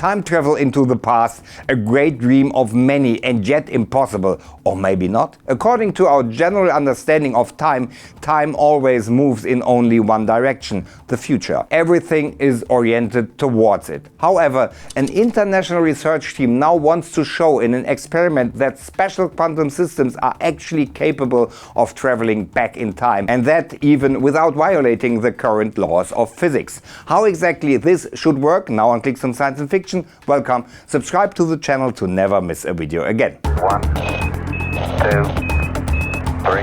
Time travel into the past, a great dream of many and yet impossible, or maybe not. According to our general understanding of time, time always moves in only one direction, the future. Everything is oriented towards it. However, an international research team now wants to show in an experiment that special quantum systems are actually capable of traveling back in time, and that even without violating the current laws of physics. How exactly this should work now on Clixoom Science Fiction? Welcome, subscribe to the channel to never miss a video again. 1, 2, 3.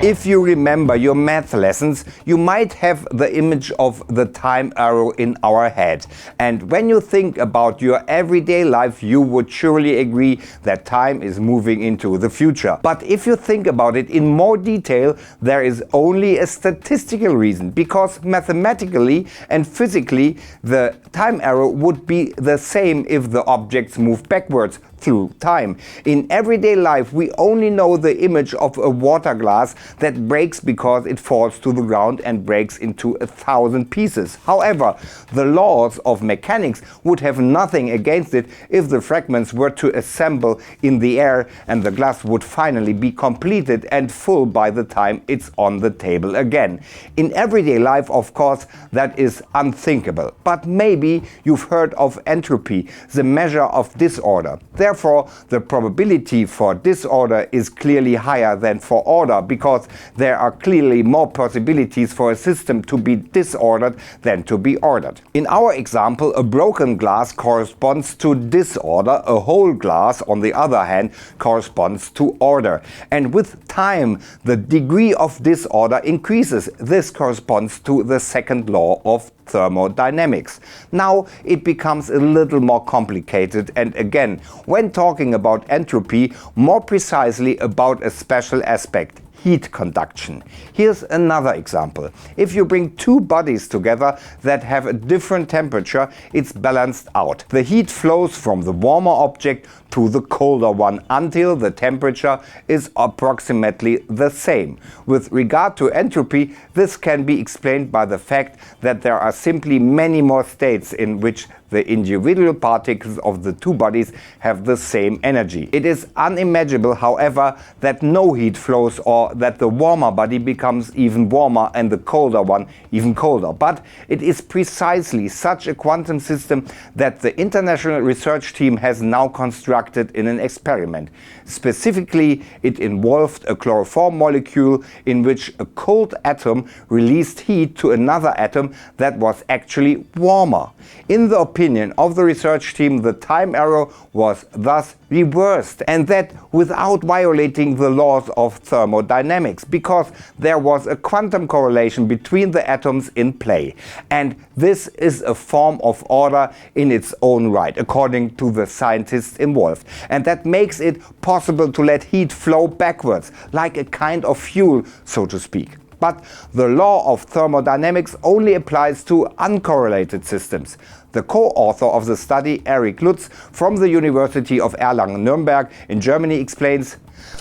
If you remember your math lessons, you might have the image of the time arrow in our head. And when you think about your everyday life, you would surely agree that time is moving into the future. But if you think about it in more detail, there is only a statistical reason, because mathematically and physically the time arrow would be the same if the objects move backwards through time. In everyday life, we only know the image of a water glass that breaks because it falls to the ground and breaks into 1,000 pieces. However, the laws of mechanics would have nothing against it if the fragments were to assemble in the air and the glass would finally be completed and full by the time it's on the table again. In everyday life, of course, that is unthinkable. But maybe you've heard of entropy, the measure of disorder. Therefore, the probability for disorder is clearly higher than for order, because there are clearly more possibilities for a system to be disordered than to be ordered. In our example, a broken glass corresponds to disorder, a whole glass, on the other hand, corresponds to order. And with time, the degree of disorder increases. This corresponds to the second law of thermodynamics. Now it becomes a little more complicated, and again, when talking about entropy, more precisely about a special aspect: heat conduction. Here's another example. If you bring two bodies together that have a different temperature, it's balanced out. The heat flows from the warmer object to the colder one until the temperature is approximately the same. With regard to entropy, this can be explained by the fact that there are simply many more states in which the individual particles of the two bodies have the same energy. It is unimaginable, however, that no heat flows, or that the warmer body becomes even warmer and the colder one even colder. But it is precisely such a quantum system that the international research team has now constructed in an experiment. Specifically, it involved a chloroform molecule in which a cold atom released heat to another atom that was actually warmer. In the opinion of the research team, the time arrow was thus reversed, and that without violating the laws of thermodynamics, because there was a quantum correlation between the atoms in play. And this is a form of order in its own right, according to the scientists involved. And that makes it possible to let heat flow backwards, like a kind of fuel, so to speak. But the law of thermodynamics only applies to uncorrelated systems. The co-author of the study, Eric Lutz from the University of Erlangen-Nuremberg in Germany, explains,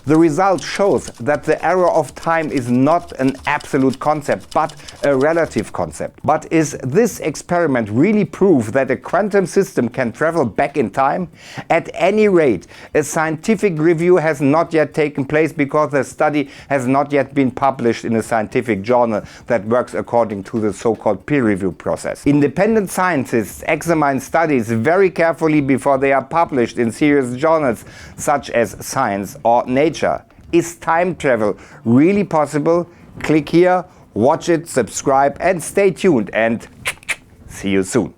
"The result shows that the arrow of time is not an absolute concept, but a relative concept. But is this experiment really proof that a quantum system can travel back in time? At any rate, a scientific review has not yet taken place, because the study has not yet been published in a scientific journal that works according to the so-called peer review process. Independent scientists examine studies very carefully before they are published in serious journals such as Science or Nature. Is time travel really possible? Click here, watch it, subscribe, and stay tuned, and see you soon.